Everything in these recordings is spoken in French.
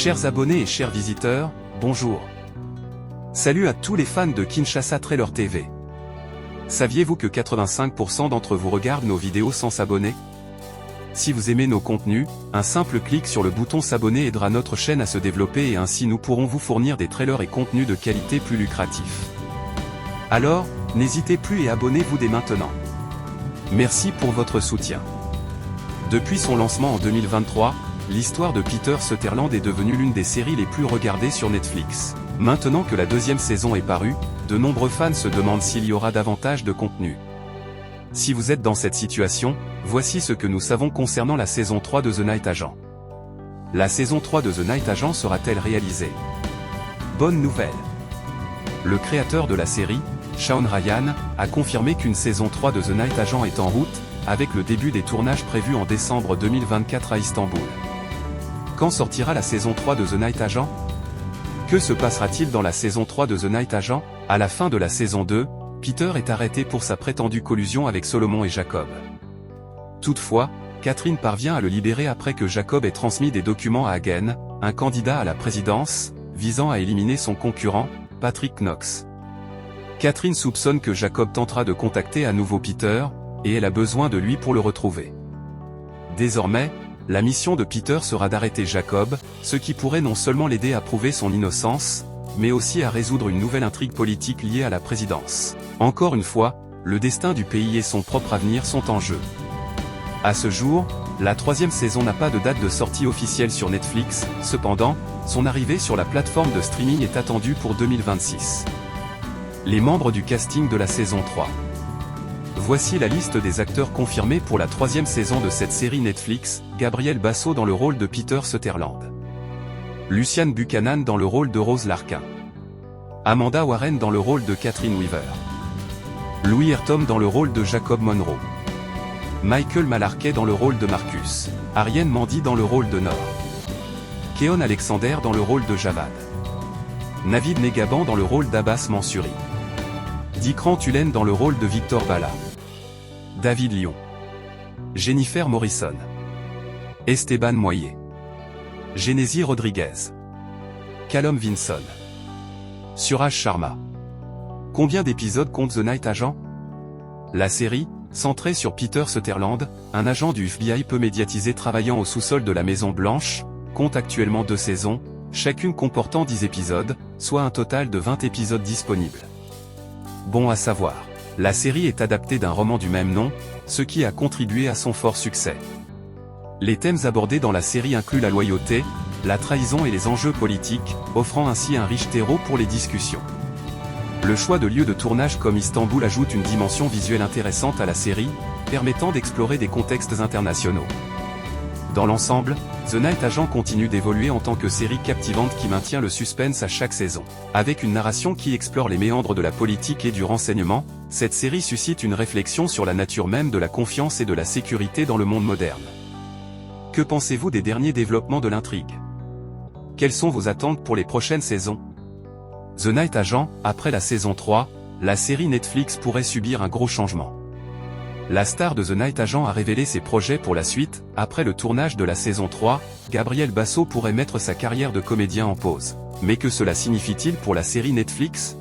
Chers abonnés et chers visiteurs, bonjour. Salut à tous les fans de Kinshasa Trailer TV. Saviez-vous que 85% d'entre vous regardent nos vidéos sans s'abonner? Si vous aimez nos contenus, un simple clic sur le bouton s'abonner aidera notre chaîne à se développer et ainsi nous pourrons vous fournir des trailers et contenus de qualité plus lucratifs. Alors, n'hésitez plus et abonnez-vous dès maintenant. Merci pour votre soutien. Depuis son lancement en 2023, l'histoire de Peter Sutherland est devenue l'une des séries les plus regardées sur Netflix. Maintenant que la deuxième saison est parue, de nombreux fans se demandent s'il y aura davantage de contenu. Si vous êtes dans cette situation, voici ce que nous savons concernant la saison 3 de The Night Agent. La saison 3 de The Night Agent sera-t-elle réalisée? Bonne nouvelle! Le créateur de la série, Shawn Ryan, a confirmé qu'une saison 3 de The Night Agent est en route, avec le début des tournages prévus en décembre 2024 à Istanbul. Quand sortira la saison 3 de The Night Agent? Que se passera-t-il dans la saison 3 de The Night Agent? À la fin de la saison 2, Peter est arrêté pour sa prétendue collusion avec Solomon et Jacob. Toutefois, Catherine parvient à le libérer après que Jacob ait transmis des documents à Hagen, un candidat à la présidence, visant à éliminer son concurrent, Patrick Knox. Catherine soupçonne que Jacob tentera de contacter à nouveau Peter, et elle a besoin de lui pour le retrouver. Désormais, la mission de Peter sera d'arrêter Jacob, ce qui pourrait non seulement l'aider à prouver son innocence, mais aussi à résoudre une nouvelle intrigue politique liée à la présidence. Encore une fois, le destin du pays et son propre avenir sont en jeu. À ce jour, la troisième saison n'a pas de date de sortie officielle sur Netflix, cependant, son arrivée sur la plateforme de streaming est attendue pour 2026. Les membres du casting de la saison 3. Voici la liste des acteurs confirmés pour la troisième saison de cette série Netflix: Gabriel Basso dans le rôle de Peter Sutherland. Luciane Buchanan dans le rôle de Rose Larkin. Amanda Warren dans le rôle de Catherine Weaver. Louis Ertom dans le rôle de Jacob Monroe. Michael Malarkey dans le rôle de Marcus. Ariane Mandy dans le rôle de Nor. Keon Alexander dans le rôle de Javad. Navid Negaban dans le rôle d'Abbas Mansouri. Dikran Tulène dans le rôle de Victor Bala. David Lyon. Jennifer Morrison. Esteban Moyer. Genésie Rodriguez. Callum Vinson. Suraj Sharma. Combien d'épisodes compte The Night Agent? La série, centrée sur Peter Sutherland, un agent du FBI peu médiatisé travaillant au sous-sol de la Maison Blanche, compte actuellement 2 saisons, chacune comportant 10 épisodes, soit un total de 20 épisodes disponibles. Bon à savoir, la série est adaptée d'un roman du même nom, ce qui a contribué à son fort succès. Les thèmes abordés dans la série incluent la loyauté, la trahison et les enjeux politiques, offrant ainsi un riche terreau pour les discussions. Le choix de lieux de tournage comme Istanbul ajoute une dimension visuelle intéressante à la série, permettant d'explorer des contextes internationaux. Dans l'ensemble, The Night Agent continue d'évoluer en tant que série captivante qui maintient le suspense à chaque saison. Avec une narration qui explore les méandres de la politique et du renseignement, cette série suscite une réflexion sur la nature même de la confiance et de la sécurité dans le monde moderne. Que pensez-vous des derniers développements de l'intrigue? Quelles sont vos attentes pour les prochaines saisons? The Night Agent, après la saison 3, la série Netflix pourrait subir un gros changement. La star de The Night Agent a révélé ses projets pour la suite. Après le tournage de la saison 3, Gabriel Basso pourrait mettre sa carrière de comédien en pause. Mais que cela signifie-t-il pour la série Netflix?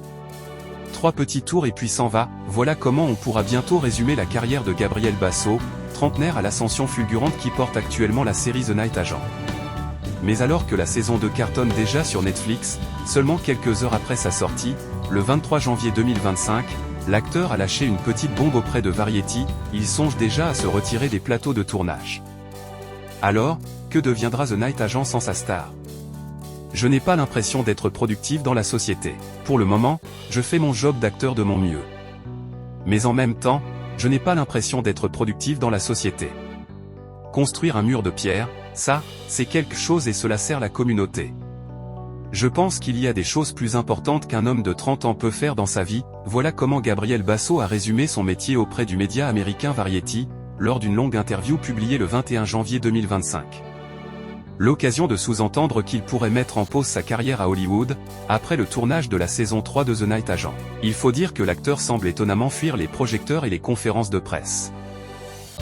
3 petits tours et puis s'en va, voilà comment on pourra bientôt résumer la carrière de Gabriel Basso, trentenaire à l'ascension fulgurante qui porte actuellement la série The Night Agent. Mais alors que la saison 2 cartonne déjà sur Netflix, seulement quelques heures après sa sortie, le 23 janvier 2025, l'acteur a lâché une petite bombe auprès de Variety, il songe déjà à se retirer des plateaux de tournage. Alors, que deviendra The Night Agent sans sa star? Je n'ai pas l'impression d'être productif dans la société. Pour le moment, je fais mon job d'acteur de mon mieux. Mais en même temps, je n'ai pas l'impression d'être productif dans la société. Construire un mur de pierre, ça, c'est quelque chose et cela sert la communauté. Je pense qu'il y a des choses plus importantes qu'un homme de 30 ans peut faire dans sa vie. Voilà comment Gabriel Basso a résumé son métier auprès du média américain Variety, lors d'une longue interview publiée le 21 janvier 2025. L'occasion de sous-entendre qu'il pourrait mettre en pause sa carrière à Hollywood, après le tournage de la saison 3 de The Night Agent. Il faut dire que l'acteur semble étonnamment fuir les projecteurs et les conférences de presse.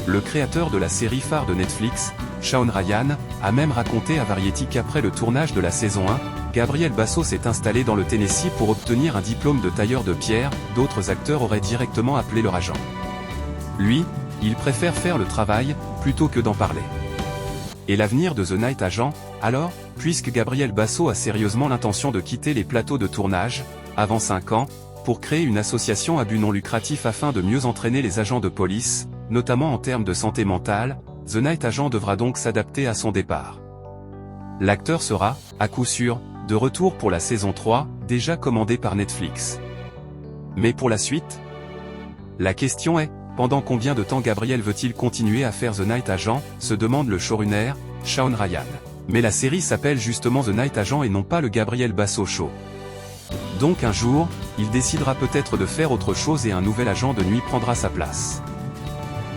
Le créateur de la série phare de Netflix, Shawn Ryan, a même raconté à Variety qu'après le tournage de la saison 1, Gabriel Basso s'est installé dans le Tennessee pour obtenir un diplôme de tailleur de pierre. D'autres acteurs auraient directement appelé leur agent. Lui, il préfère faire le travail, plutôt que d'en parler. Et l'avenir de The Night Agent, alors, puisque Gabriel Basso a sérieusement l'intention de quitter les plateaux de tournage, avant 5 ans, pour créer une association à but non lucratif afin de mieux entraîner les agents de police, notamment en termes de santé mentale, The Night Agent devra donc s'adapter à son départ. L'acteur sera, à coup sûr, de retour pour la saison 3, déjà commandée par Netflix. Mais pour la suite? La question est, pendant combien de temps Gabriel veut-il continuer à faire The Night Agent, se demande le showrunner, Shawn Ryan. Mais la série s'appelle justement The Night Agent et non pas le Gabriel Basso Show. Donc un jour, il décidera peut-être de faire autre chose et un nouvel agent de nuit prendra sa place.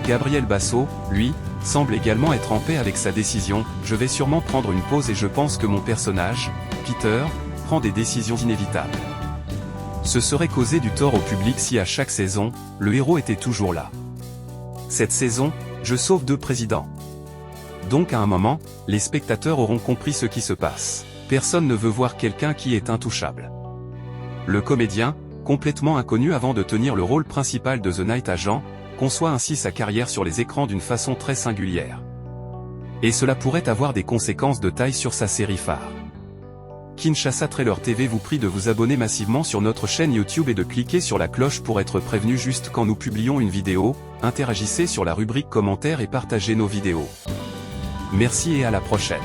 Gabriel Basso, lui, semble également être en paix avec sa décision. Je vais sûrement prendre une pause et je pense que mon personnage, Peter, prend des décisions inévitables. Ce serait causer du tort au public si à chaque saison, le héros était toujours là. Cette saison, je sauve 2 présidents. Donc à un moment, les spectateurs auront compris ce qui se passe. Personne ne veut voir quelqu'un qui est intouchable. Le comédien, complètement inconnu avant de tenir le rôle principal de The Night Agent, conçoit ainsi sa carrière sur les écrans d'une façon très singulière. Et cela pourrait avoir des conséquences de taille sur sa série phare. Kinshasa Trailer TV vous prie de vous abonner massivement sur notre chaîne YouTube et de cliquer sur la cloche pour être prévenu juste quand nous publions une vidéo. Interagissez sur la rubrique commentaires et partagez nos vidéos. Merci et à la prochaine.